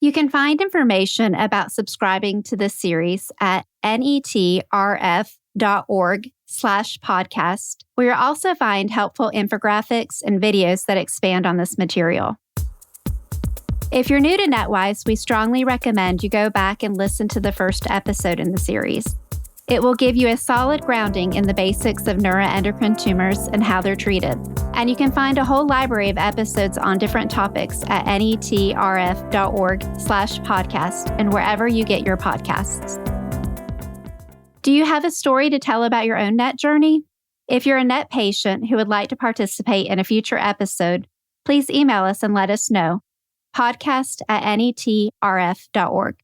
You can find information about subscribing to this series at netrf.org/podcast, where you'll also find helpful infographics and videos that expand on this material. If you're new to NETWise, we strongly recommend you go back and listen to the first episode in the series. It will give you a solid grounding in the basics of neuroendocrine tumors and how they're treated. And you can find a whole library of episodes on different topics at netrf.org/podcast and wherever you get your podcasts. Do you have a story to tell about your own NET journey? If you're a NET patient who would like to participate in a future episode, please email us and let us know. podcast@netrf.org.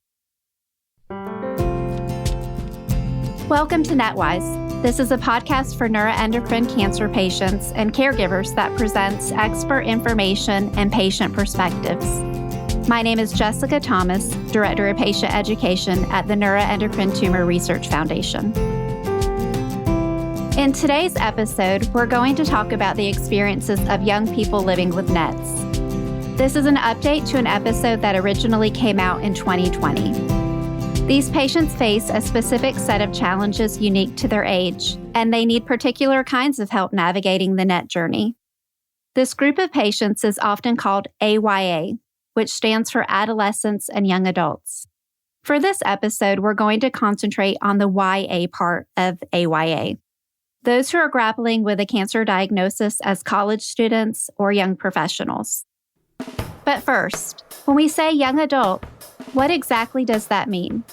Welcome to NETWise. This is a podcast for neuroendocrine cancer patients and caregivers that presents expert information and patient perspectives. My name is Jessica Thomas, Director of Patient Education at the Neuroendocrine Tumor Research Foundation. In today's episode, we're going to talk about the experiences of young people living with NETs. This is an update to an episode that originally came out in 2020. These patients face a specific set of challenges unique to their age, and they need particular kinds of help navigating the NET journey. This group of patients is often called AYA, which stands for Adolescents and Young Adults. For this episode, we're going to concentrate on the YA part of AYA, those who are grappling with a cancer diagnosis as college students or young professionals. But first, when we say young adult, what exactly does that mean?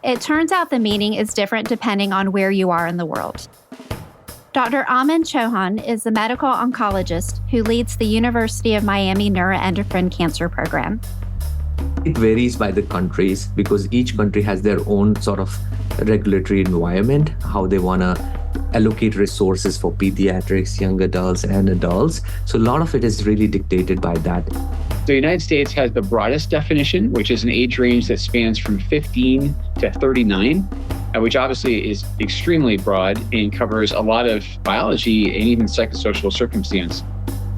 It turns out the meaning is different depending on where you are in the world. Dr. Aman Chauhan is a medical oncologist who leads the University of Miami Neuroendocrine Cancer Program. It varies by the countries because each country has their own sort of regulatory environment, how they want to allocate resources for pediatrics, young adults, and adults. So a lot of it is really dictated by that. The United States has the broadest definition, which is an age range that spans from 15 to 39, which obviously is extremely broad and covers a lot of biology and even psychosocial circumstance.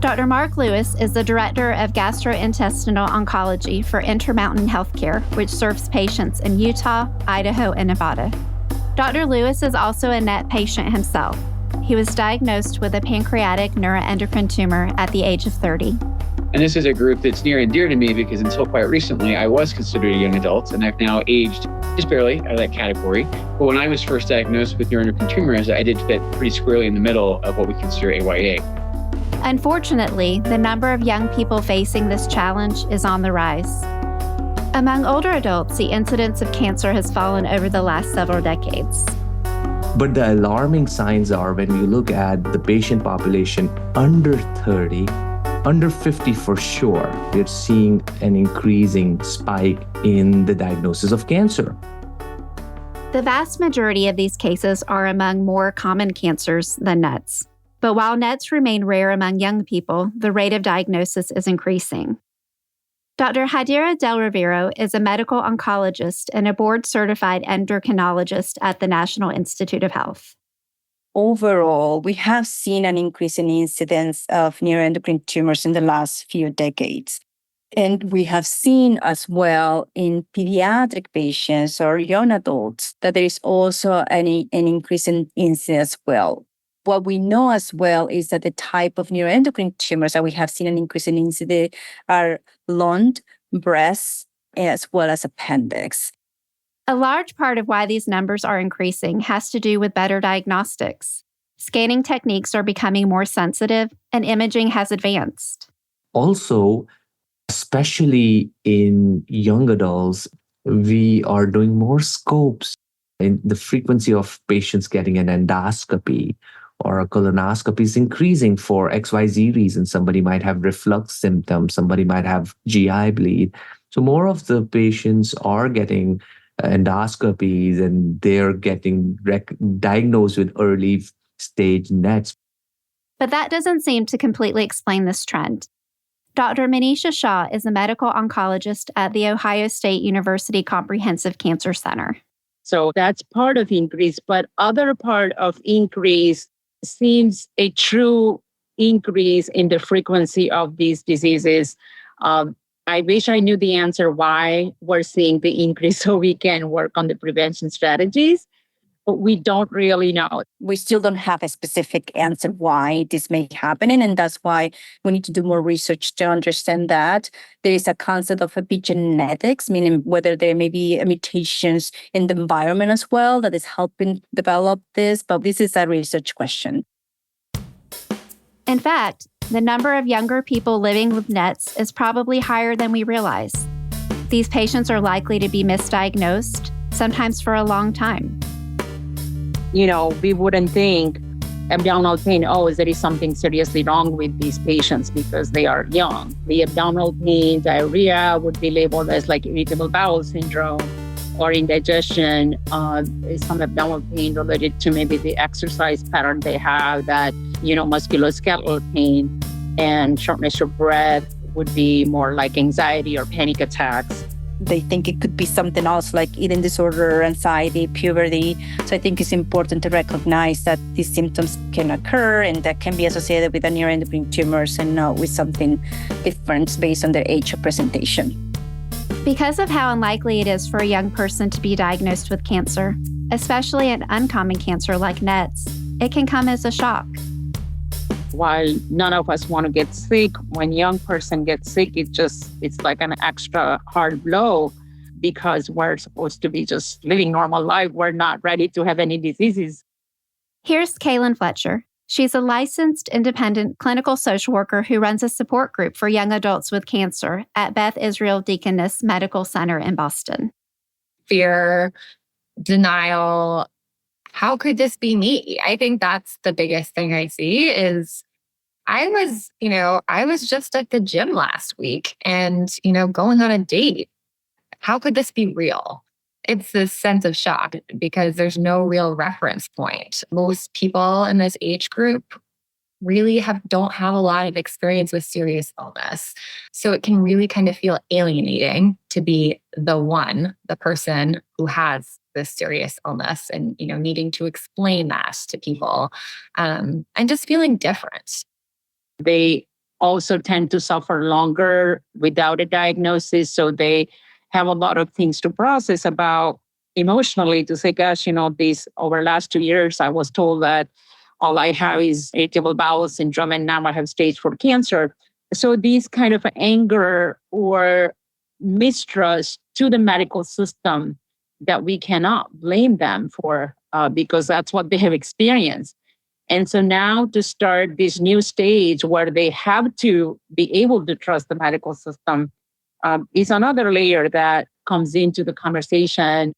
Dr. Mark Lewis is the Director of Gastrointestinal Oncology for Intermountain Healthcare, which serves patients in Utah, Idaho, and Nevada. Dr. Lewis is also a NET patient himself. He was diagnosed with a pancreatic neuroendocrine tumor at the age of 30. And this is a group that's near and dear to me because until quite recently, I was considered a young adult, and I've now aged just barely out of that category. But when I was first diagnosed with neuroendocrine tumors, I did fit pretty squarely in the middle of what we consider AYA. Unfortunately, the number of young people facing this challenge is on the rise. Among older adults, the incidence of cancer has fallen over the last several decades. But the alarming signs are when you look at the patient population under 30, under 50 for sure, we're seeing an increasing spike in the diagnosis of cancer. The vast majority of these cases are among more common cancers than NETs. But while NETs remain rare among young people, the rate of diagnosis is increasing. Dr. Jaydira Del Rivero is a medical oncologist and a board-certified endocrinologist at the National Institute of Health. Overall, we have seen an increase in incidence of neuroendocrine tumors in the last few decades. And we have seen as well in pediatric patients or young adults that there is also an increase in incidence as well. What we know as well is that the type of neuroendocrine tumors that we have seen an increase in incidence are lung, breast, as well as appendix. A large part of why these numbers are increasing has to do with better diagnostics. Scanning techniques are becoming more sensitive and imaging has advanced. Also, especially in young adults, we are doing more scopes. And the frequency of patients getting an endoscopy or a colonoscopy is increasing for XYZ reasons. Somebody might have reflux symptoms, somebody might have GI bleed. So more of the patients are getting endoscopies and they're getting diagnosed with early stage NETs. But that doesn't seem to completely explain this trend. Dr. Manisha Shah is a medical oncologist at the Ohio State University Comprehensive Cancer Center. So that's part of increase, but other part of increase seems a true increase in the frequency of these diseases. I wish I knew the answer why we're seeing the increase so we can work on the prevention strategies, but we don't really know. We still don't have a specific answer why this may be happening. And that's why we need to do more research to understand that. There is a concept of epigenetics, meaning whether there may be mutations in the environment as well that is helping develop this. But this is a research question. In fact, the number of younger people living with NETs is probably higher than we realize. These patients are likely to be misdiagnosed, sometimes for a long time. We wouldn't think abdominal pain, there is something seriously wrong with these patients because they are young. The abdominal pain, diarrhea would be labeled as like irritable bowel syndrome or indigestion, some abdominal pain related to maybe the exercise pattern they have, that, musculoskeletal pain, and shortness of breath would be more like anxiety or panic attacks. They think it could be something else like eating disorder, anxiety, puberty. So I think it's important to recognize that these symptoms can occur and that can be associated with the neuroendocrine tumors and not with something different based on their age of presentation. Because of how unlikely it is for a young person to be diagnosed with cancer, especially an uncommon cancer like NETs, it can come as a shock. While none of us want to get sick, when a young person gets sick, it's like an extra hard blow because we're supposed to be just living normal life. We're not ready to have any diseases. Here's Kaylin Fletcher. She's a licensed independent clinical social worker who runs a support group for young adults with cancer at Beth Israel Deaconess Medical Center in Boston. Fear, denial. How could this be me? I think that's the biggest thing I see is I was just at the gym last week and, going on a date. How could this be real? It's this sense of shock because there's no real reference point. Most people in this age group really don't have a lot of experience with serious illness. So it can really kind of feel alienating to be the person who has this serious illness and, needing to explain that to people and just feeling different. They also tend to suffer longer without a diagnosis. So they have a lot of things to process about emotionally to say, gosh, these over the last 2 years, I was told that all I have is irritable bowel syndrome and now I have stage 4 cancer. So these kind of anger or mistrust to the medical system that we cannot blame them for because that's what they have experienced. And so now to start this new stage where they have to be able to trust the medical system is another layer that comes into the conversation.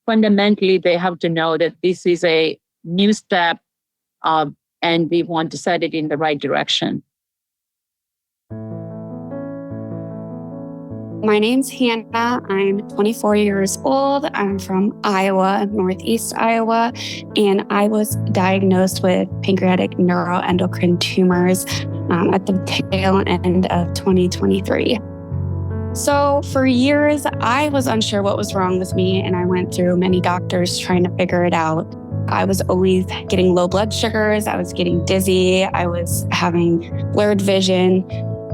Fundamentally, they have to know that this is a new step and we want to set it in the right direction. My name's Hannah. I'm 24 years old. I'm from Iowa, Northeast Iowa, and I was diagnosed with pancreatic neuroendocrine tumors at the tail end of 2023. So for years, I was unsure what was wrong with me, and I went through many doctors trying to figure it out. I was always getting low blood sugars. I was getting dizzy. I was having blurred vision.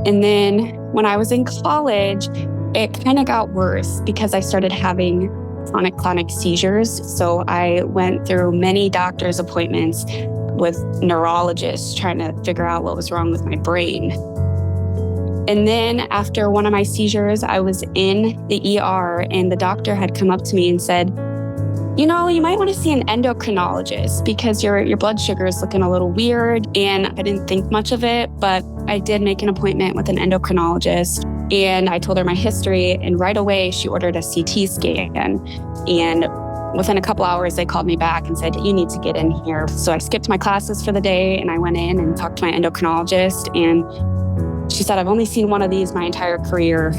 And then when I was in college, it kind of got worse because I started having clonic seizures. So I went through many doctor's appointments with neurologists trying to figure out what was wrong with my brain. And then after one of my seizures, I was in the ER and the doctor had come up to me and said, you might want to see an endocrinologist because your blood sugar is looking a little weird. And I didn't think much of it, but I did make an appointment with an endocrinologist and I told her my history. And right away, she ordered a CT scan. And within a couple hours, they called me back and said, you need to get in here. So I skipped my classes for the day and I went in and talked to my endocrinologist. And she said, I've only seen one of these my entire career.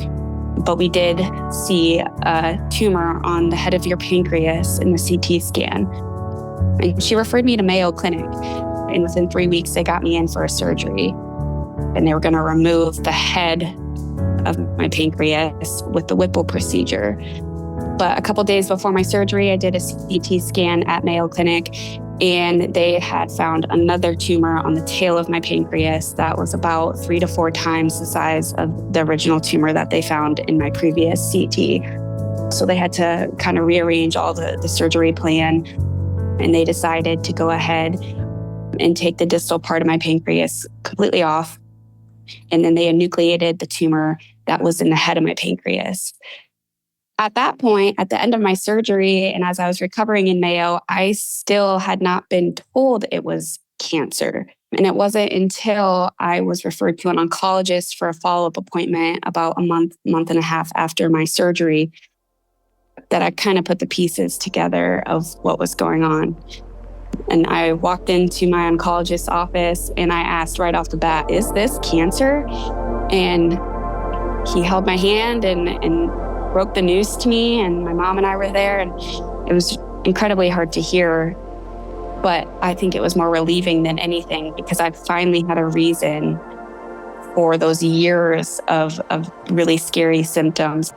But we did see a tumor on the head of your pancreas in the CT scan. And she referred me to Mayo Clinic. And within 3 weeks, they got me in for a surgery. And they were going to remove the head of my pancreas with the Whipple procedure. But a couple days before my surgery, I did a CT scan at Mayo Clinic, and they had found another tumor on the tail of my pancreas that was about 3 to 4 times the size of the original tumor that they found in my previous CT. So they had to kind of rearrange all the surgery plan, and they decided to go ahead and take the distal part of my pancreas completely off. And then they enucleated the tumor that was in the head of my pancreas. At that point, at the end of my surgery, and as I was recovering in Mayo, I still had not been told it was cancer. And it wasn't until I was referred to an oncologist for a follow-up appointment about a month and a half after my surgery that I kind of put the pieces together of what was going on. And I walked into my oncologist's office and I asked right off the bat, "Is this cancer?" And he held my hand and broke the news to me, and my mom and I were there, and it was incredibly hard to hear. But I think it was more relieving than anything because I finally had a reason for those years of really scary symptoms.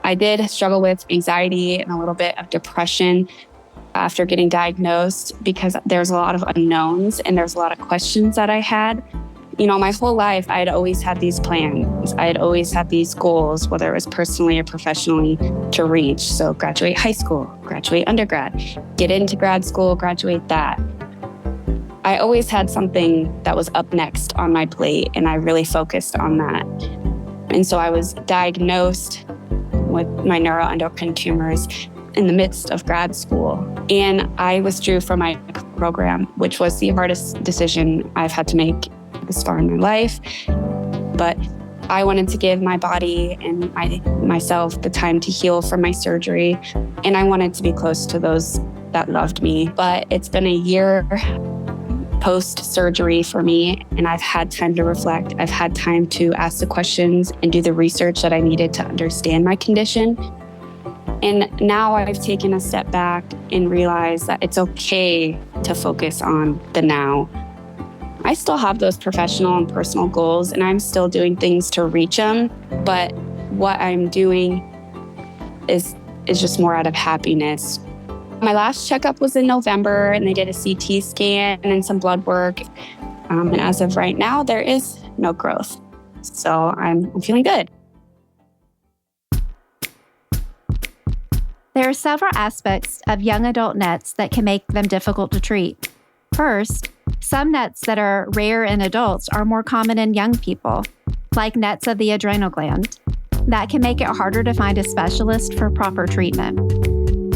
I did struggle with anxiety and a little bit of depression after getting diagnosed because there's a lot of unknowns and there's a lot of questions that I had. You know, my whole life, I had always had these plans. I had always had these goals, whether it was personally or professionally, to reach. So graduate high school, graduate undergrad, get into grad school, graduate that. I always had something that was up next on my plate, and I really focused on that. And so I was diagnosed with my neuroendocrine tumors in the midst of grad school. And I withdrew from my program, which was the hardest decision I've had to make this far in my life. But I wanted to give my body and myself the time to heal from my surgery. And I wanted to be close to those that loved me. But it's been a year post-surgery for me, and I've had time to reflect. I've had time to ask the questions and do the research that I needed to understand my condition. And now I've taken a step back and realized that it's okay to focus on the now. I still have those professional and personal goals, and I'm still doing things to reach them. But what I'm doing is just more out of happiness. My last checkup was in November, and they did a CT scan and some blood work. And as of right now, there is no growth. So I'm feeling good. There are several aspects of young adult NETs that can make them difficult to treat. First, some NETs that are rare in adults are more common in young people, like NETs of the adrenal gland. That can make it harder to find a specialist for proper treatment.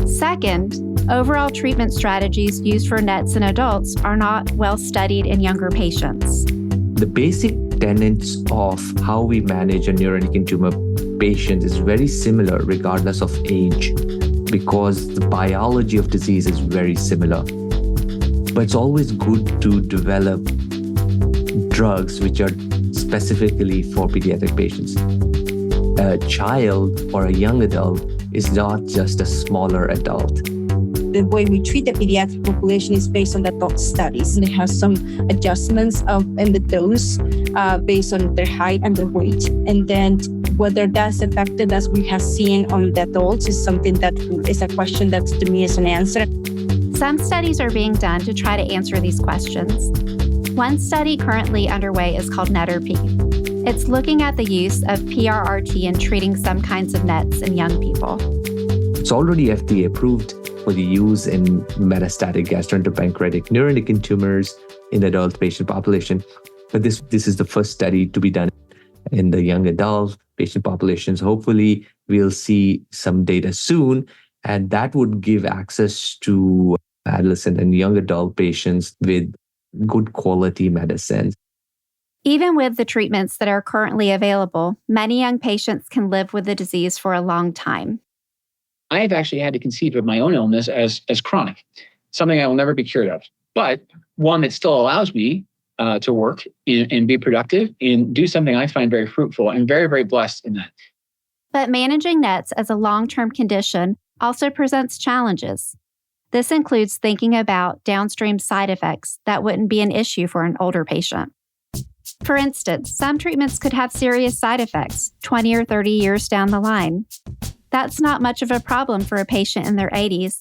Second, overall treatment strategies used for NETs in adults are not well studied in younger patients. The basic tenets of how we manage a neuroendocrine tumor patient is very similar regardless of age, because the biology of disease is very similar. But it's always good to develop drugs which are specifically for pediatric patients. A child or a young adult is not just a smaller adult. The way we treat the pediatric population is based on adult studies. And they have some adjustments in the dose based on their height and their weight. And then whether that's effective as we have seen on the adults is something that is a question that to me is an answer. Some studies are being done to try to answer these questions. One study currently underway is called NETRP. It's looking at the use of PRRT in treating some kinds of NETs in young people. It's already FDA approved for the use in metastatic gastroenteropancreatic neuroendocrine tumors in the adult patient population. But this is the first study to be done in the young adult patient populations. Hopefully, we'll see some data soon, and that would give access to adolescent and young adult patients with good quality medicine. Even with the treatments that are currently available, many young patients can live with the disease for a long time. I have actually had to conceive of my own illness as chronic, something I will never be cured of, but one that still allows me to work and be productive and do something I find very fruitful and very, very blessed in that. But managing NETs as a long-term condition also presents challenges. This includes thinking about downstream side effects that wouldn't be an issue for an older patient. For instance, some treatments could have serious side effects 20 or 30 years down the line. That's not much of a problem for a patient in their 80s,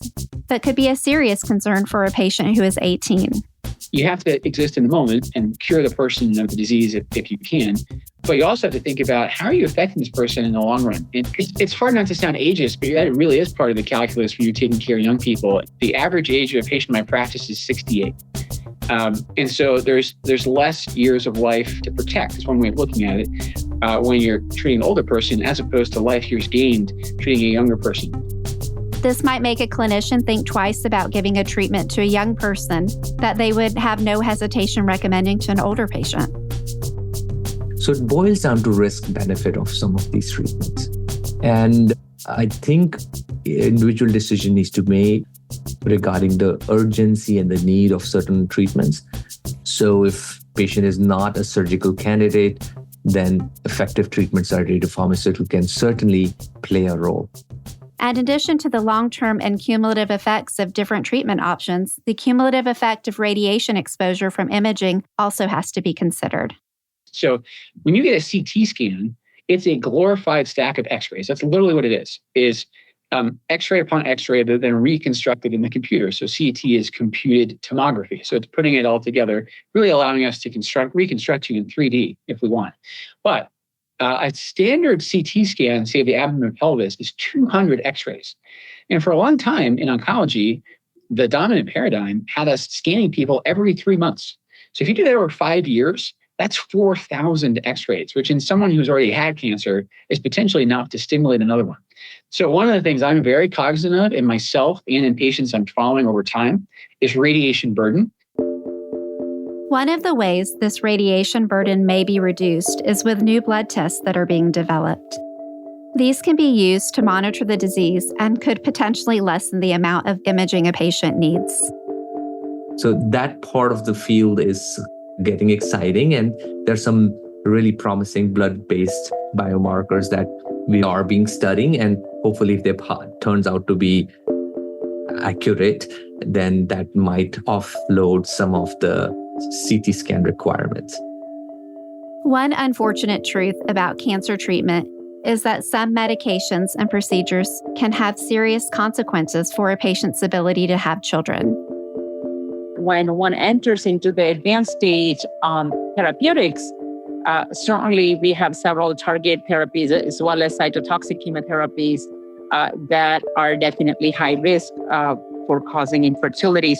but could be a serious concern for a patient who is 18. You have to exist in the moment and cure the person of the disease if you can. But you also have to think about how are you affecting this person in the long run? It's hard not to sound ageist, but that really is part of the calculus when you're taking care of young people. The average age of a patient in my practice is 68. And so there's less years of life to protect. Is one way of looking at it when you're treating an older person as opposed to life years gained treating a younger person. This might make a clinician think twice about giving a treatment to a young person that they would have no hesitation recommending to an older patient. So it boils down to risk-benefit of some of these treatments. And I think individual decision needs to be made regarding the urgency and the need of certain treatments. So if patient is not a surgical candidate, then effective treatments are radiopharmaceutical can certainly play a role. And in addition to the long-term and cumulative effects of different treatment options, the cumulative effect of radiation exposure from imaging also has to be considered. So when you get a CT scan, it's a glorified stack of x-rays. That's literally what it is x-ray upon x-ray that then reconstructed in the computer. So CT is computed tomography. So it's putting it all together, really allowing us to reconstruct you in 3D if we want. But a standard CT scan, say of the abdomen and pelvis, is 200 x-rays. And for a long time in oncology, the dominant paradigm had us scanning people every 3 months. So if you do that over 5 years, that's 4,000 x-rays, which in someone who's already had cancer is potentially enough to stimulate another one. So one of the things I'm very cognizant of in myself and in patients I'm following over time is radiation burden. One of the ways this radiation burden may be reduced is with new blood tests that are being developed. These can be used to monitor the disease and could potentially lessen the amount of imaging a patient needs. So that part of the field is getting exciting, and there's some really promising blood-based biomarkers that we are being studying, and hopefully if they turns out to be accurate, then that might offload some of the CT scan requirements. One unfortunate truth about cancer treatment is that some medications and procedures can have serious consequences for a patient's ability to have children. When one enters into the advanced stage therapeutics, certainly we have several target therapies as well as cytotoxic chemotherapies that are definitely high risk for causing infertility.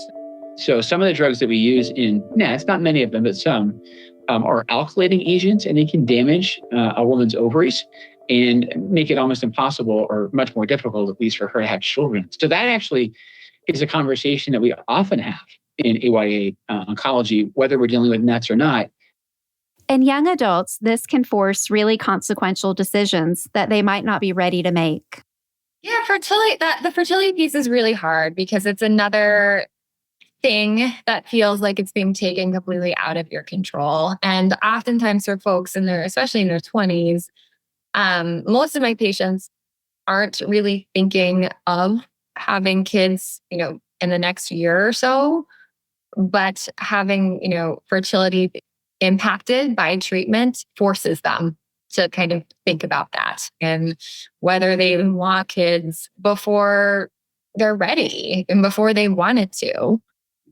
So some of the drugs that we use in NETs, not many of them, but some, are alkylating agents, and they can damage a woman's ovaries and make it almost impossible or much more difficult, at least for her to have children. So that actually is a conversation that we often have in AYA oncology, whether we're dealing with NETs or not. In young adults, this can force really consequential decisions that they might not be ready to make. Yeah, the fertility piece is really hard because it's another thing that feels like it's being taken completely out of your control. And oftentimes for folks especially in their 20s, most of my patients aren't really thinking of having kids, in the next year or so, but having, fertility impacted by treatment forces them to kind of think about that and whether they even want kids before they're ready and before they wanted to.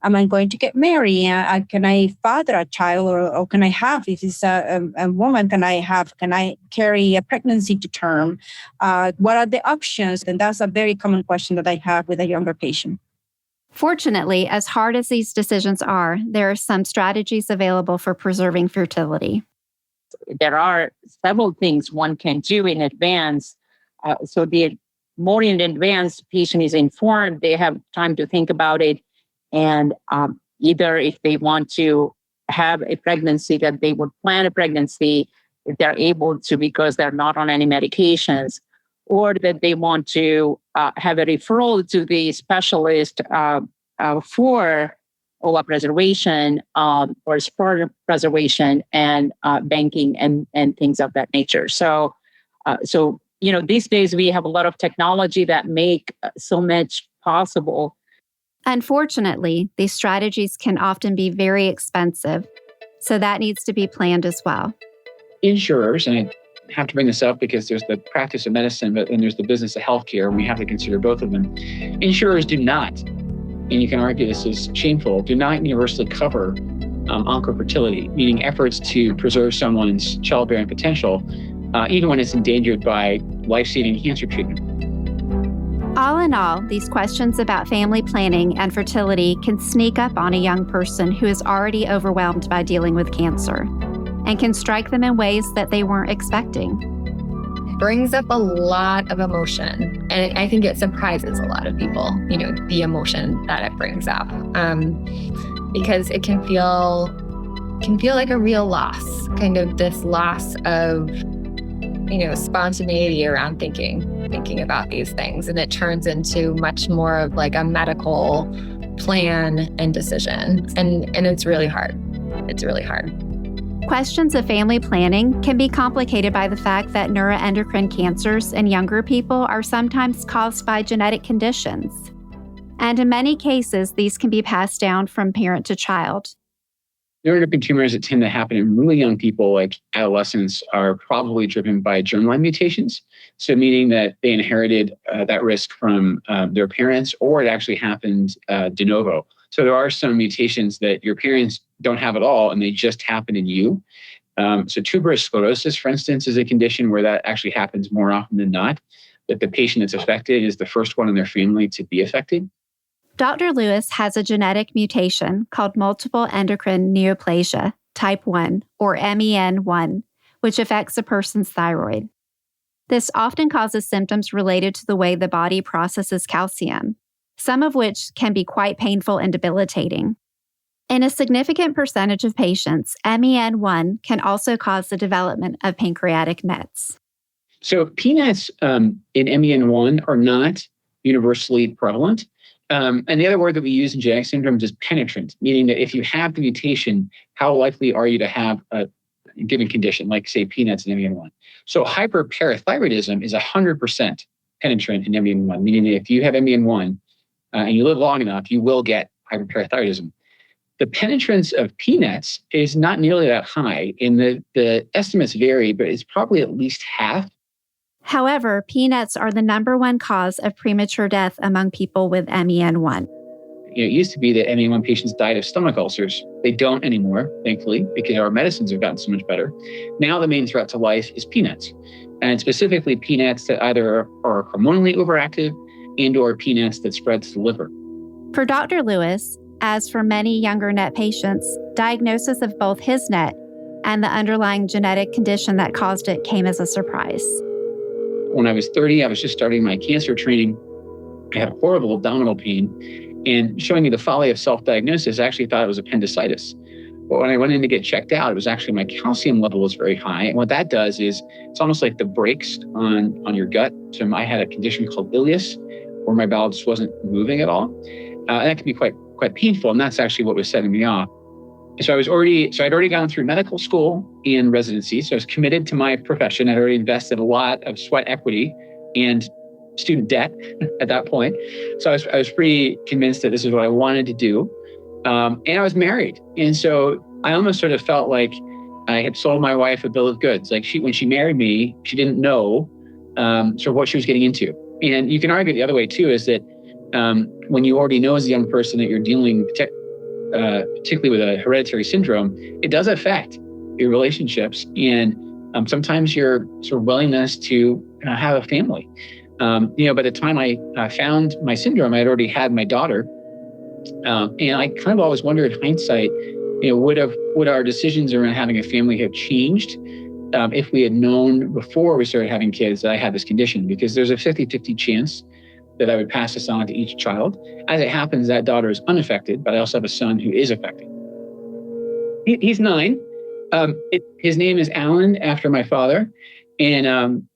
Am I going to get married? Can I father a child, or can I have, if it's a woman, can I carry a pregnancy to term? What are the options? And that's a very common question that I have with a younger patient. Fortunately, as hard as these decisions are, there are some strategies available for preserving fertility. There are several things one can do in advance. So the more in advance the patient is informed, they have time to think about it. And either if they want to have a pregnancy, that they would plan a pregnancy if they're able to because they're not on any medications, or that they want to have a referral to the specialist for OVA preservation or sperm preservation and banking and things of that nature. So these days we have a lot of technology that make so much possible. Unfortunately, these strategies can often be very expensive, so that needs to be planned as well. Insurers, and have to bring this up because there's the practice of medicine, but then there's the business of healthcare, and we have to consider both of them. Insurers do not, and you can argue this is shameful, do not universally cover oncofertility, meaning efforts to preserve someone's childbearing potential, even when it's endangered by life-saving cancer treatment. All in all, these questions about family planning and fertility can sneak up on a young person who is already overwhelmed by dealing with cancer and can strike them in ways that they weren't expecting. It brings up a lot of emotion, and I think it surprises a lot of people, the emotion that it brings up, because it can feel like a real loss, kind of this loss of spontaneity around thinking about these things. And it turns into much more of like a medical plan and decision. And it's really hard. It's really hard. Questions of family planning can be complicated by the fact that neuroendocrine cancers in younger people are sometimes caused by genetic conditions. And in many cases, these can be passed down from parent to child. Neuroendocrine tumors that tend to happen in really young people, like adolescents, are probably driven by germline mutations. So meaning that they inherited that risk from their parents, or it actually happened de novo. So there are some mutations that your parents don't have at all, and they just happen in you. So tuberous sclerosis, for instance, is a condition where that actually happens more often than not, that the patient that's affected is the first one in their family to be affected. Dr. Lewis has a genetic mutation called multiple endocrine neoplasia, type 1, or MEN1, which affects a person's thyroid. This often causes symptoms related to the way the body processes calcium, some of which can be quite painful and debilitating. In a significant percentage of patients, MEN1 can also cause the development of pancreatic nets. So PNETs in MEN1 are not universally prevalent. And the other word that we use in genetic syndromes is penetrant, meaning that if you have the mutation, how likely are you to have a given condition, like, say, PNETs in MEN1? So hyperparathyroidism is 100% penetrant in MEN1, meaning that if you have MEN1 and you live long enough, you will get hyperparathyroidism. The penetrance of PNETs is not nearly that high, and the estimates vary, but it's probably at least half. However, PNETs are the number one cause of premature death among people with MEN1. It used to be that MEN1 patients died of stomach ulcers. They don't anymore, thankfully, because our medicines have gotten so much better. Now the main threat to life is PNETs, and specifically PNETs that either are hormonally overactive and or PNETs that spread to the liver. For Dr. Lewis, as for many younger NET patients, diagnosis of both his NET and the underlying genetic condition that caused it came as a surprise. When I was 30, I was just starting my cancer training. I had horrible abdominal pain, and showing me the folly of self-diagnosis, I actually thought it was appendicitis. But when I went in to get checked out, it was actually my calcium level was very high. And what that does is it's almost like the brakes on your gut. So I had a condition called ileus, where my bowel just wasn't moving at all. And that can be quite painful, and that's actually what was setting me off. So I'd already gone through medical school and residency. So I was committed to my profession. I'd already invested a lot of sweat equity and student debt at that point. So I was pretty convinced that this is what I wanted to do. And I was married. And so I almost sort of felt like I had sold my wife a bill of goods. Like when she married me, she didn't know sort of what she was getting into. And you can argue the other way too, is that when you already know as a young person that you're dealing particularly with a hereditary syndrome, it does affect your relationships and sometimes your sort of willingness to have a family. By the time I found my syndrome, I had already had my daughter. And I kind of always wondered, in hindsight, would our decisions around having a family have changed if we had known before we started having kids that I had this condition? Because there's a 50-50 chance that I would pass this on to each child. As it happens, that daughter is unaffected, but I also have a son who is affected. He's 9. His name is Alan, after my father. And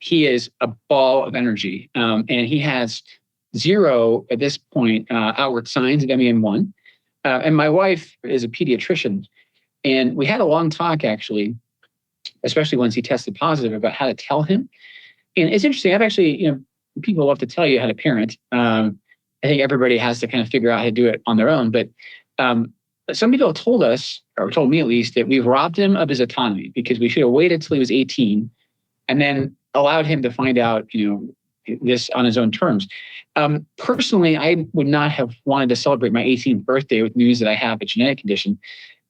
he is a ball of energy. And he has 0, at this point, outward signs of MEN1. And my wife is a pediatrician. And we had a long talk, actually, especially once he tested positive, about how to tell him. And it's interesting. I've actually, people love to tell you how to parent. I think everybody has to kind of figure out how to do it on their own. But some people told us, or told me at least, that we've robbed him of his autonomy because we should have waited till he was 18 and then allowed him to find out, this on his own terms. Personally, I would not have wanted to celebrate my 18th birthday with news that I have a genetic condition.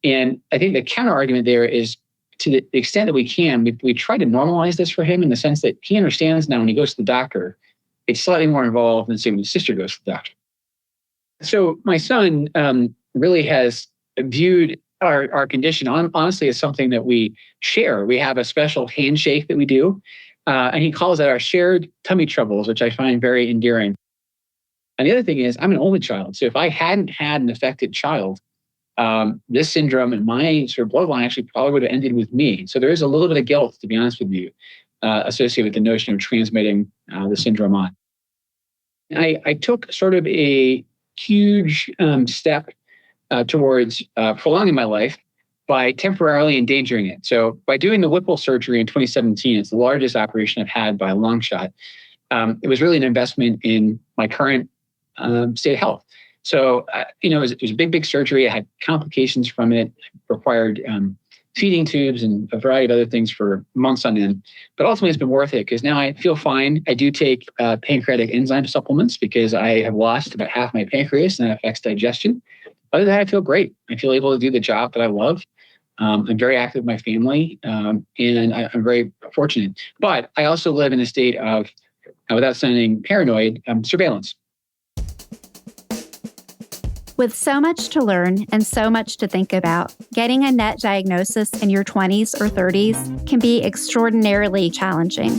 And I think the counter argument there is, to the extent that we can, we try to normalize this for him in the sense that he understands now when he goes to the doctor, it's slightly more involved than, say, when his sister goes to the doctor. So my son really has viewed our condition honestly as something that we share. We have a special handshake that we do, and he calls that our shared tummy troubles, which I find very endearing. And the other thing is, I'm an only child. So if I hadn't had an affected child, this syndrome and my sort of bloodline actually probably would have ended with me. So there is a little bit of guilt, to be honest with you, associated with the notion of transmitting the syndrome on. I took sort of a huge step towards prolonging my life by temporarily endangering it. So by doing the Whipple surgery in 2017, it's the largest operation I've had by a long shot. It was really an investment in my current state of health. So, it was a big surgery. I had complications from it, required feeding tubes and a variety of other things for months on end. But ultimately, it's been worth it because now I feel fine. I do take pancreatic enzyme supplements because I have lost about half my pancreas and that affects digestion. Other than that, I feel great. I feel able to do the job that I love. I'm very active with my family, and I'm very fortunate. But I also live in a state of, without sounding paranoid, surveillance. With so much to learn and so much to think about, getting a NET diagnosis in your 20s or 30s can be extraordinarily challenging.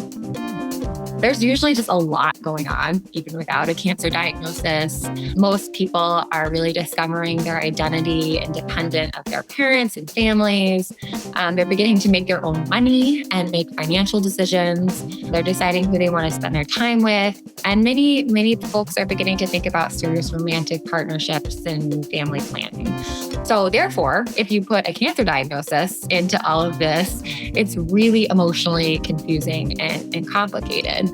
There's usually just a lot going on, even without a cancer diagnosis. Most people are really discovering their identity independent of their parents and families. They're beginning to make their own money and make financial decisions. They're deciding who they want to spend their time with. And many folks are beginning to think about serious romantic partnerships and family planning. So therefore, if you put a cancer diagnosis into all of this, it's really emotionally confusing and complicated.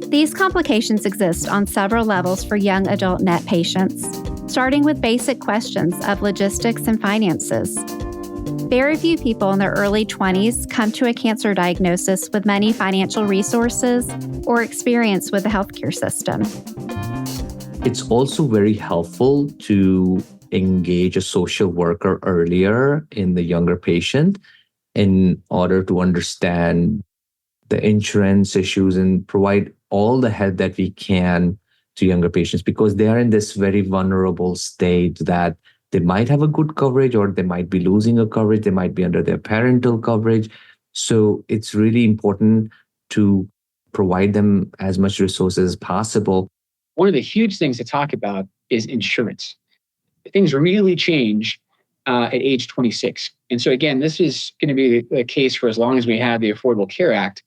These complications exist on several levels for young adult NET patients, starting with basic questions of logistics and finances. Very few people in their early 20s come to a cancer diagnosis with many financial resources or experience with the healthcare system. It's also very helpful to engage a social worker earlier in the younger patient in order to understand the insurance issues and provide all the help that we can to younger patients, because they are in this very vulnerable state that they might have a good coverage or they might be losing a coverage. They might be under their parental coverage. So it's really important to provide them as much resources as possible. One of the huge things to talk about is insurance. Things really change at age 26. And so again, this is going to be the case for as long as we have the Affordable Care Act.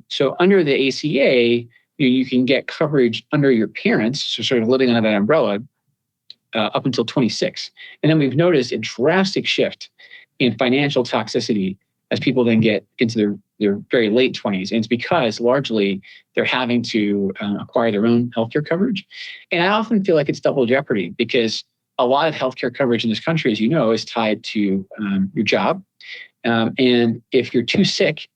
So under the ACA, you can get coverage under your parents, so sort of living under that umbrella, up until 26. And then we've noticed a drastic shift in financial toxicity as people then get into their very late 20s. And it's because largely they're having to acquire their own healthcare coverage. And I often feel like it's double jeopardy because a lot of healthcare coverage in this country, as you know, is tied to your job. And if you're too sick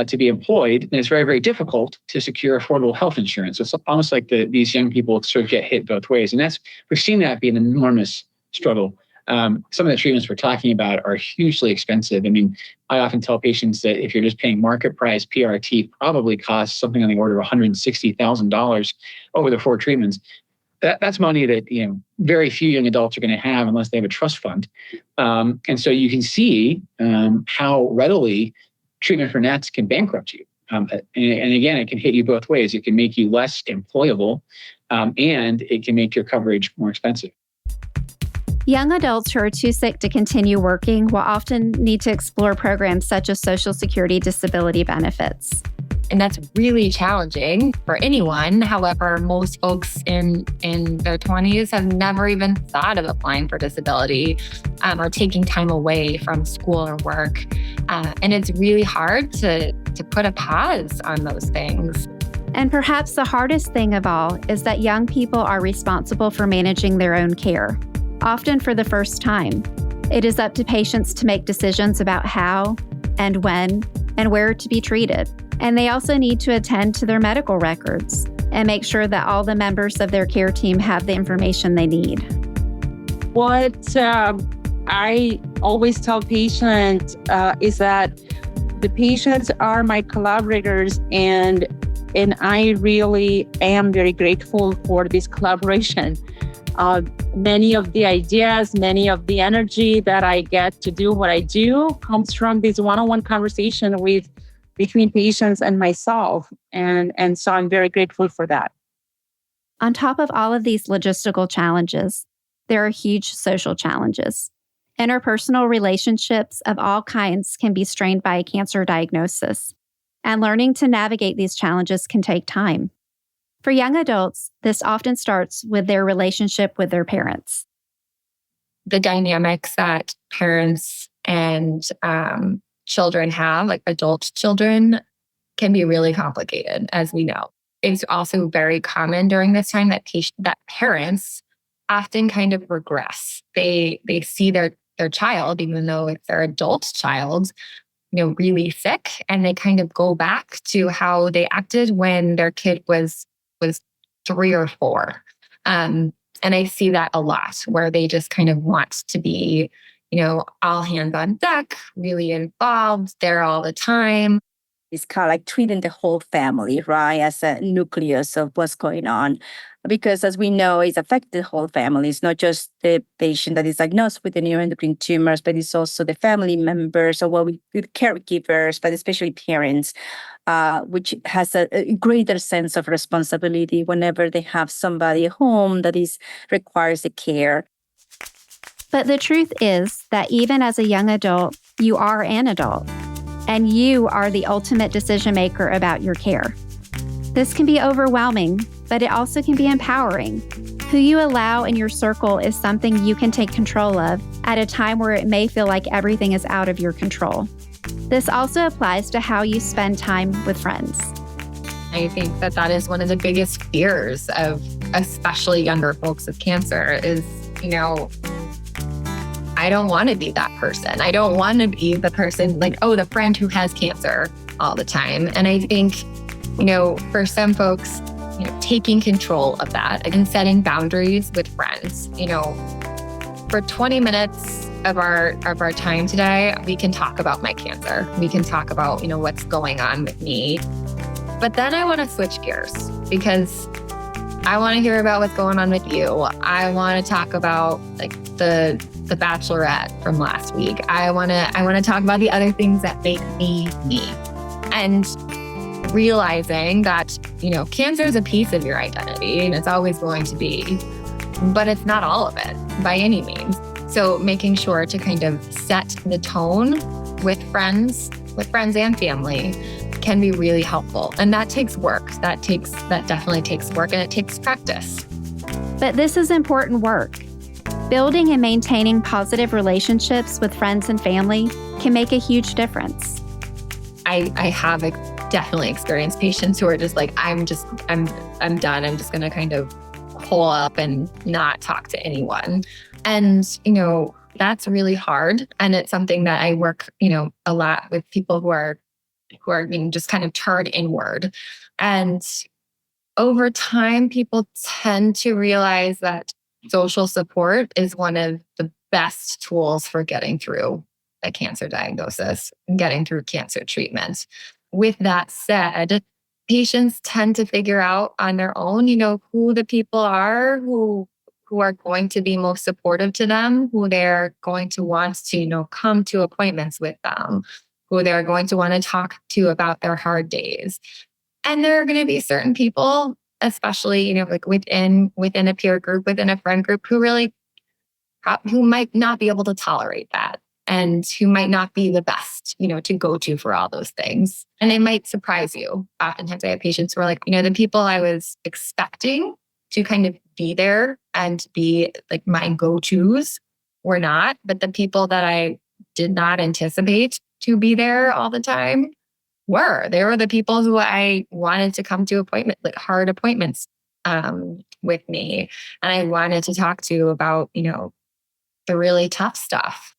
to be employed, then it's very, very difficult to secure affordable health insurance. So it's almost like these young people sort of get hit both ways. And we've seen that be an enormous struggle. Some of the treatments we're talking about are hugely expensive. I mean, I often tell patients that if you're just paying market price, PRT probably costs something on the order of $160,000 over the 4 treatments. That's money that very few young adults are going to have unless they have a trust fund. And so you can see how readily treatment for NETs can bankrupt you. And again, it can hit you both ways. It can make you less employable, and it can make your coverage more expensive. Young adults who are too sick to continue working will often need to explore programs such as Social Security disability benefits. And that's really challenging for anyone. However, most folks in their 20s have never even thought of applying for disability or taking time away from school or work. And it's really hard to put a pause on those things. And perhaps the hardest thing of all is that young people are responsible for managing their own care. often for the first time. It is up to patients to make decisions about how and when and where to be treated. And they also need to attend to their medical records and make sure that all the members of their care team have the information they need. What I always tell patients is that the patients are my collaborators, and I really am very grateful for this collaboration. Many of the ideas, many of the energy that I get to do what I do comes from this one-on-one conversation between patients and myself. And so I'm very grateful for that. On top of all of these logistical challenges, there are huge social challenges. Interpersonal relationships of all kinds can be strained by a cancer diagnosis, and learning to navigate these challenges can take time. For young adults, this often starts with their relationship with their parents. The dynamics that parents and children have, like adult children, can be really complicated, as we know. It's also very common during this time that parents often kind of regress. They see their child, even though it's their adult child, really sick, and they kind of go back to how they acted when their kid was 3 or 4. And I see that a lot, where they just kind of want to be, all hands on deck, really involved there all the time. It's kind of like treating the whole family, right, as a nucleus of what's going on. Because as we know, it's affected the whole family. It's not just the patient that is diagnosed with the neuroendocrine tumors, but it's also the family members, or the caregivers, but especially parents, which has a greater sense of responsibility whenever they have somebody at home that requires the care. But the truth is that even as a young adult, you are an adult, and you are the ultimate decision maker about your care. This can be overwhelming, but it also can be empowering. Who you allow in your circle is something you can take control of at a time where it may feel like everything is out of your control. This also applies to how you spend time with friends. I think that is one of the biggest fears of especially younger folks with cancer is, I don't want to be that person. I don't want to be the person the friend who has cancer all the time. And I think, for some folks, taking control of that and setting boundaries with friends, for 20 minutes of our time today, we can talk about my cancer. We can talk about, what's going on with me. But then I want to switch gears because I want to hear about what's going on with you. I want to talk about the Bachelorette from last week. I want to talk about the other things that make me me. And realizing that, cancer is a piece of your identity and it's always going to be, but it's not all of it by any means. So making sure to kind of set the tone with friends and family can be really helpful. And that takes work. That definitely takes work, and it takes practice. But this is important work. Building and maintaining positive relationships with friends and family can make a huge difference. I have definitely experienced patients who are just like, I'm done. I'm just going to kind of hole up and not talk to anyone. And, that's really hard. And it's something that I work, a lot with people who are just kind of turned inward. And over time, people tend to realize that social support is one of the best tools for getting through a cancer diagnosis and getting through cancer treatment. With that said, patients tend to figure out on their own, who the people are who are going to be most supportive to them, who they're going to want to, come to appointments with them, who they're going to want to talk to about their hard days. And there are going to be certain people, especially, within a peer group, within a friend group, who might not be able to tolerate that and who might not be the best, to go to for all those things. And it might surprise you. Oftentimes I have patients who are like, the people I was expecting to kind of be there and be like my go-tos were not, but the people that I did not anticipate to be there all the time they were the people who I wanted to come to hard appointments with me. And I wanted to talk to about, the really tough stuff.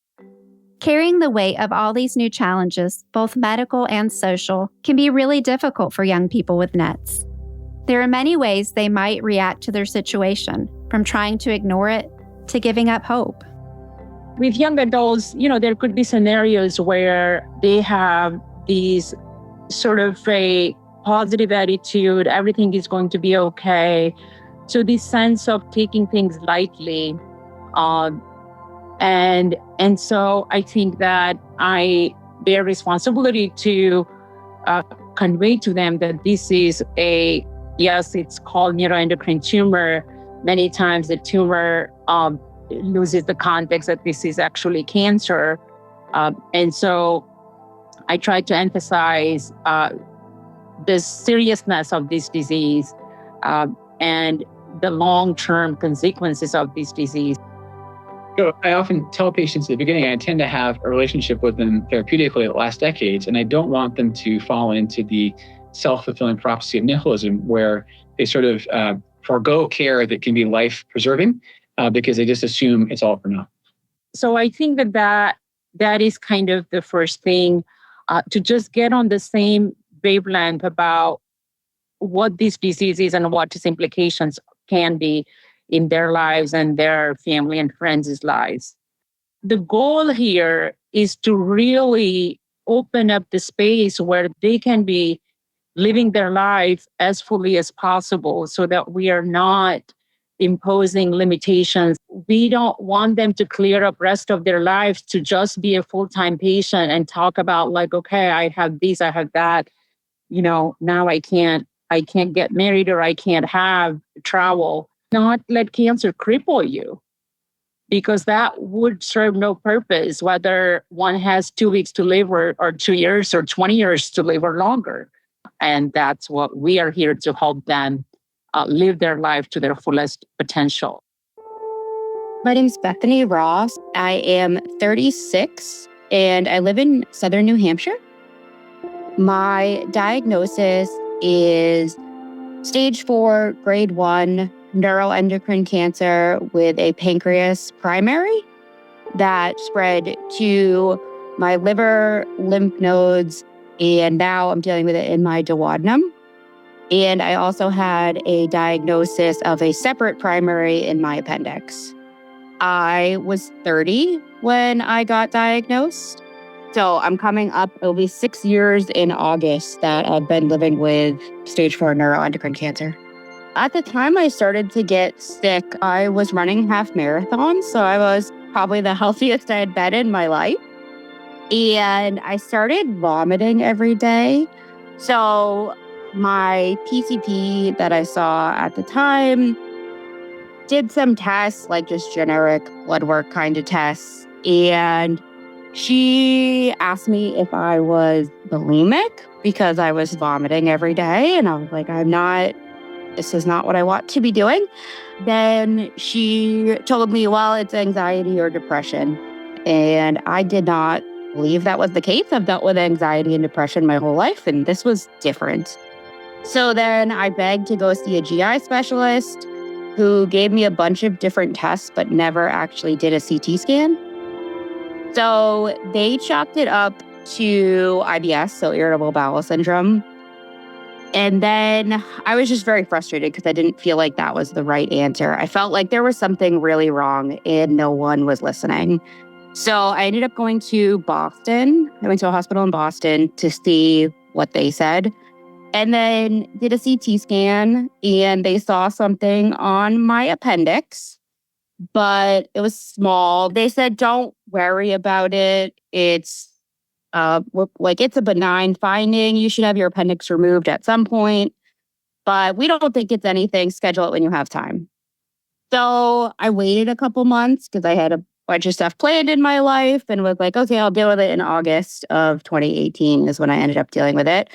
Carrying the weight of all these new challenges, both medical and social, can be really difficult for young people with NETs. There are many ways they might react to their situation, from trying to ignore it to giving up hope. With young adults, there could be scenarios where they have these sort of a positive attitude, everything is going to be okay. So this sense of taking things lightly. And so I think that I bear responsibility to convey to them that this is yes, it's called neuroendocrine tumor. Many times the tumor loses the context that this is actually cancer. And so I try to emphasize the seriousness of this disease and the long-term consequences of this disease. So I often tell patients at the beginning, I intend to have a relationship with them therapeutically that lasts decades, and I don't want them to fall into the self-fulfilling prophecy of nihilism, where they sort of forego care that can be life-preserving because they just assume it's all for naught. So I think that is kind of the first thing, to just get on the same wavelength about what this disease is and what its implications can be in their lives and their family and friends' lives. The goal here is to really open up the space where they can be living their life as fully as possible so that we are not imposing limitations. We don't want them to clear up rest of their lives to just be a full-time patient and talk about like, okay, I have this, I have that, now I can't get married or I can't have travel. Not let cancer cripple you, because that would serve no purpose, whether one has 2 weeks to live or 2 years or 20 years to live or longer. And that's what we are here to help them live their life to their fullest potential. My name is Bethany Ross. I am 36 and I live in southern New Hampshire. My diagnosis is stage 4, grade 1 neuroendocrine cancer with a pancreas primary that spread to my liver, lymph nodes, and now I'm dealing with it in my duodenum. And I also had a diagnosis of a separate primary in my appendix. I was 30 when I got diagnosed. So I'm coming up, it'll be 6 years in August that I've been living with stage 4 neuroendocrine cancer. At the time I started to get sick, I was running half marathons, so I was probably the healthiest I had been in my life. And I started vomiting every day. So my PCP that I saw at the time did some tests, like just generic blood work kind of tests. And she asked me if I was bulimic because I was vomiting every day. And I was like, this is not what I want to be doing. Then she told me, well, it's anxiety or depression. And I did not believe that was the case. I've dealt with anxiety and depression my whole life, and this was different. So then I begged to go see a GI specialist who gave me a bunch of different tests, but never actually did a CT scan. So they chalked it up to IBS, so irritable bowel syndrome. And then I was just very frustrated because I didn't feel like that was the right answer. I felt like there was something really wrong and no one was listening. So I ended up going to Boston. I went to a hospital in Boston to see what they said. And then did a CT scan and they saw something on my appendix, but it was small. They said, don't worry about it. It's it's a benign finding. You should have your appendix removed at some point, but we don't think it's anything. Schedule it when you have time. So I waited a couple months because I had a bunch of stuff planned in my life and was like, okay, I'll deal with it in August of 2018 is when I ended up dealing with it.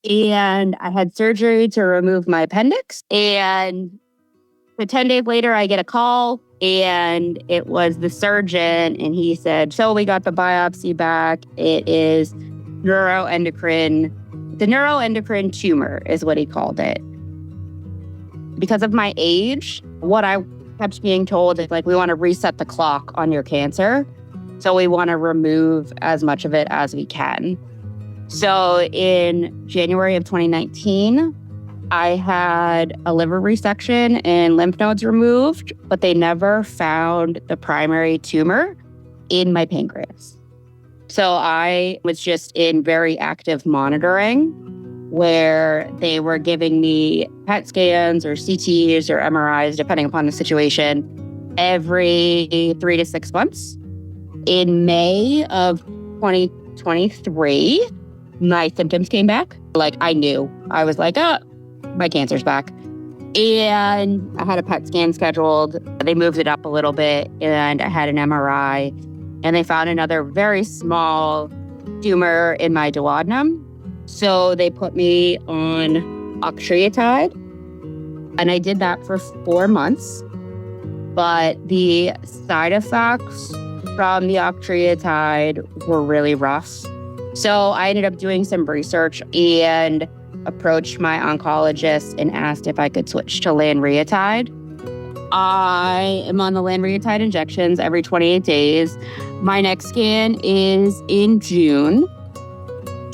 And I had surgery to remove my appendix. And 10 days later, I get a call and it was the surgeon. And he said, so we got the biopsy back. It is neuroendocrine. The neuroendocrine tumor is what he called it. Because of my age, what I kept being told, like, we want to reset the clock on your cancer. So we want to remove as much of it as we can. So in January of 2019, I had a liver resection and lymph nodes removed, but they never found the primary tumor in my pancreas. So I was just in very active monitoring where they were giving me PET scans or CTs or MRIs, depending upon the situation, every 3 to 6 months. In May of 2023, my symptoms came back. Like, I knew. I was like, oh, my cancer's back. And I had a PET scan scheduled. They moved it up a little bit, and I had an MRI. And they found another very small tumor in my duodenum. So they put me on octreotide. And I did that for 4 months. But the side effects from the octreotide were really rough. So I ended up doing some research and approached my oncologist and asked if I could switch to lanreotide. I am on the lanreotide injections every 28 days. My next scan is in June.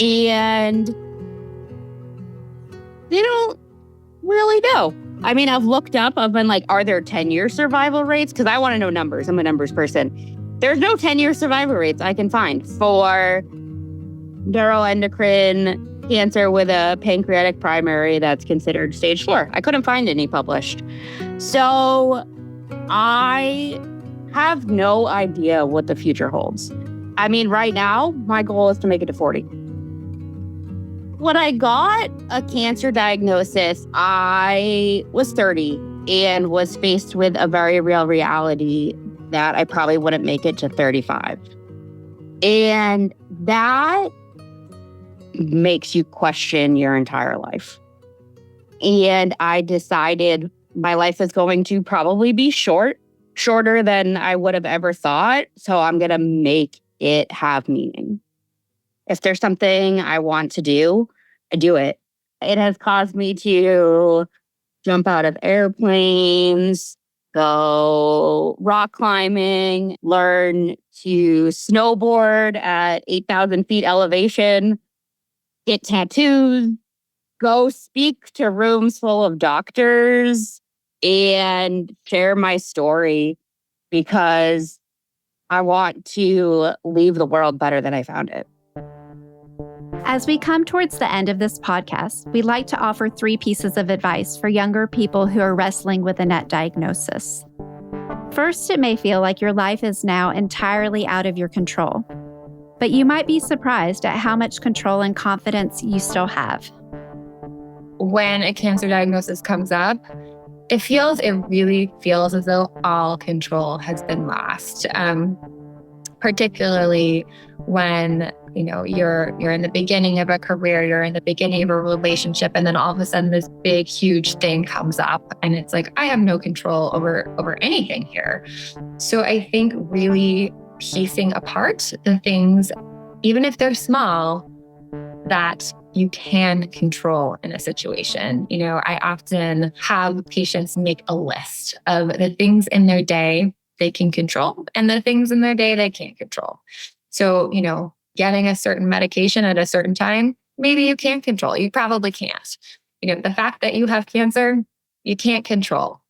And they don't really know. I mean, I've looked up, I've been like, are there 10-year survival rates? Because I want to know numbers. I'm a numbers person. There's no 10-year survival rates I can find for neuroendocrine cancer with a pancreatic primary that's considered stage 4. I couldn't find any published. So I have no idea what the future holds. I mean, right now, my goal is to make it to 40. When I got a cancer diagnosis, I was 30 and was faced with a very real reality that I probably wouldn't make it to 35. And that makes you question your entire life. And I decided my life is going to probably be shorter than I would have ever thought. So I'm going to make it have meaning. If there's something I want to do, I do it. It has caused me to jump out of airplanes, go rock climbing, learn to snowboard at 8,000 feet elevation, get tattoos, go speak to rooms full of doctors, and share my story because I want to leave the world better than I found it. As we come towards the end of this podcast, we'd like to offer 3 pieces of advice for younger people who are wrestling with a NET diagnosis. First, it may feel like your life is now entirely out of your control, but you might be surprised at how much control and confidence you still have. When a cancer diagnosis comes up, it really feels as though all control has been lost. Particularly when, you're in the beginning of a career, you're in the beginning of a relationship, and then all of a sudden this big, huge thing comes up and it's like, I have no control over anything here. So I think really piecing apart the things, even if they're small, that you can control in a situation. I often have patients make a list of the things in their day they can control and the things in their day they can't control. So, getting a certain medication at a certain time, maybe you can't control. You probably can't. The fact that you have cancer, you can't control.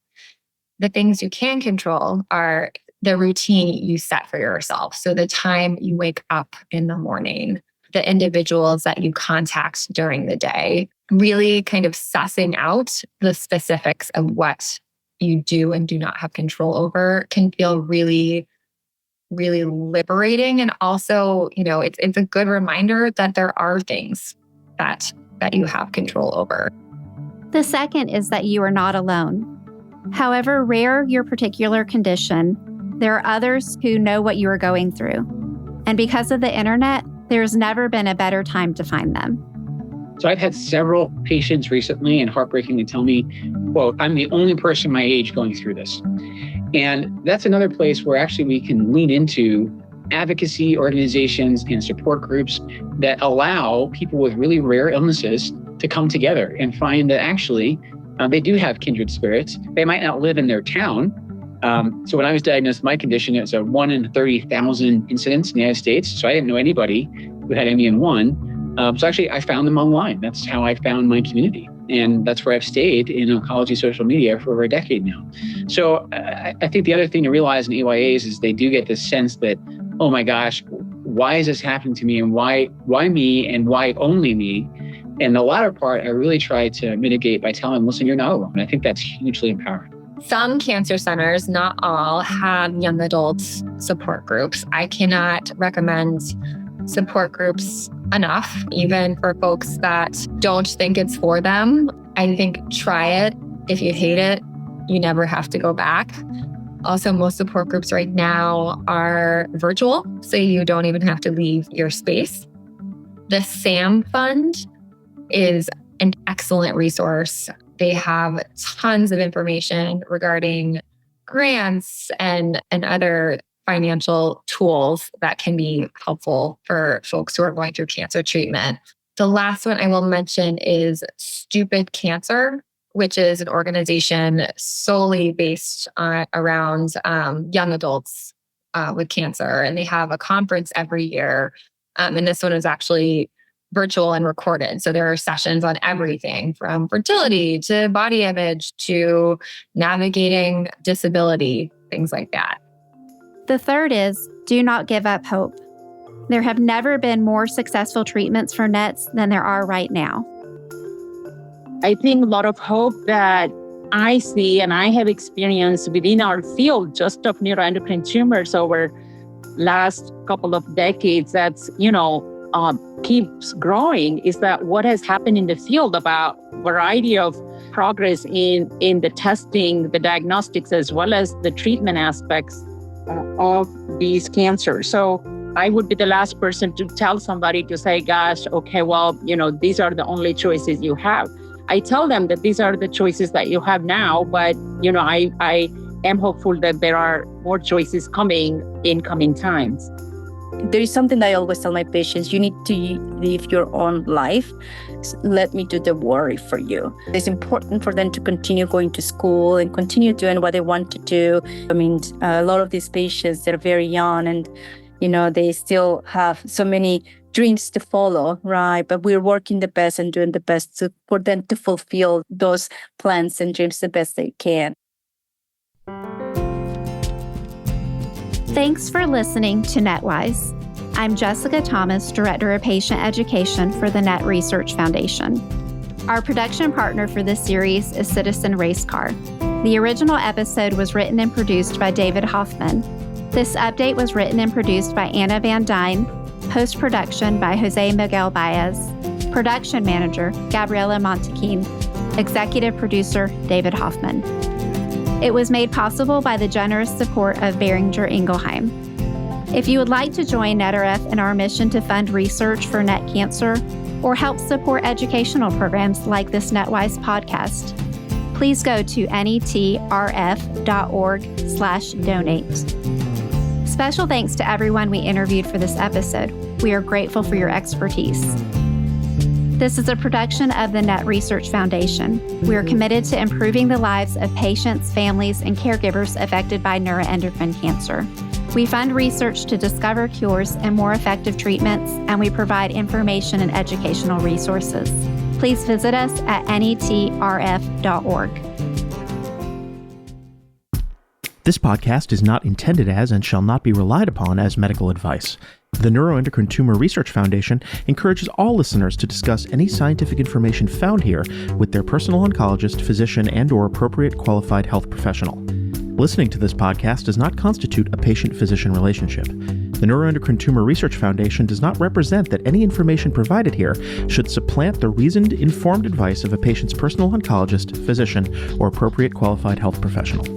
The things you can control are the routine you set for yourself. So the time you wake up in the morning, the individuals that you contact during the day, really kind of sussing out the specifics of what you do and do not have control over can feel really, really liberating. And also, it's a good reminder that there are things that you have control over. The second is that you are not alone. However rare your particular condition, there are others who know what you are going through. And because of the internet, there's never been a better time to find them. So I've had several patients recently and heartbreakingly tell me, quote, I'm the only person my age going through this. And that's another place where actually we can lean into advocacy organizations and support groups that allow people with really rare illnesses to come together and find that actually they do have kindred spirits. They might not live in their town, So when I was diagnosed with my condition, it was a 1 in 30,000 incidence in the United States. So I didn't know anybody who had MEN1. So actually, I found them online. That's how I found my community. And that's where I've stayed in oncology social media for over a decade now. So I think the other thing to realize in EYAs is they do get this sense that, oh my gosh, why is this happening to me? And why me and why only me? And the latter part, I really try to mitigate by telling them, listen, you're not alone. And I think that's hugely empowering. Some cancer centers, not all, have young adult support groups. I cannot recommend support groups enough, even for folks that don't think it's for them. I think try it. If you hate it, you never have to go back. Also, most support groups right now are virtual, so you don't even have to leave your space. The SAM Fund is an excellent resource. They have tons of information regarding grants and other financial tools that can be helpful for folks who are going through cancer treatment. The last one I will mention is Stupid Cancer, which is an organization solely based around young adults with cancer. And they have a conference every year. And this one is actually virtual and recorded. So there are sessions on everything from fertility to body image to navigating disability, things like that. The third is do not give up hope. There have never been more successful treatments for NETs than there are right now. I think a lot of hope that I see and I have experienced within our field just of neuroendocrine tumors over last couple of decades that's, keeps growing is that what has happened in the field about variety of progress in the testing, the diagnostics, as well as the treatment aspects of these cancers. So I would be the last person to tell somebody to say, gosh, okay, well, these are the only choices you have. I tell them that these are the choices that you have now, but, I am hopeful that there are more choices coming in coming times. There is something that I always tell my patients, you need to live your own life. Let me do the worry for you. It's important for them to continue going to school and continue doing what they want to do. I mean, a lot of these patients, they're very young and, they still have so many dreams to follow, right? But we're working the best and doing the best for them to fulfill those plans and dreams the best they can. Thanks for listening to NETWise. I'm Jessica Thomas, Director of Patient Education for the NET Research Foundation. Our production partner for this series is Citizen Race Car. The original episode was written and produced by David Hoffman. This update was written and produced by Anna Van Dyne, post-production by Jose Miguel Baez, production manager Gabriela Montequin, executive producer David Hoffman. It was made possible by the generous support of Boehringer Ingelheim. If you would like to join NETRF in our mission to fund research for NET cancer or help support educational programs like this NETWise podcast, please go to netrf.org/donate. Special thanks to everyone we interviewed for this episode. We are grateful for your expertise. This is a production of the NET Research Foundation. We are committed to improving the lives of patients, families, and caregivers affected by neuroendocrine cancer. We fund research to discover cures and more effective treatments, and we provide information and educational resources. Please visit us at netrf.org. This podcast is not intended as and shall not be relied upon as medical advice. The Neuroendocrine Tumor Research Foundation encourages all listeners to discuss any scientific information found here with their personal oncologist, physician, and/or appropriate qualified health professional. Listening to this podcast does not constitute a patient-physician relationship. The Neuroendocrine Tumor Research Foundation does not represent that any information provided here should supplant the reasoned, informed advice of a patient's personal oncologist, physician, or appropriate qualified health professional.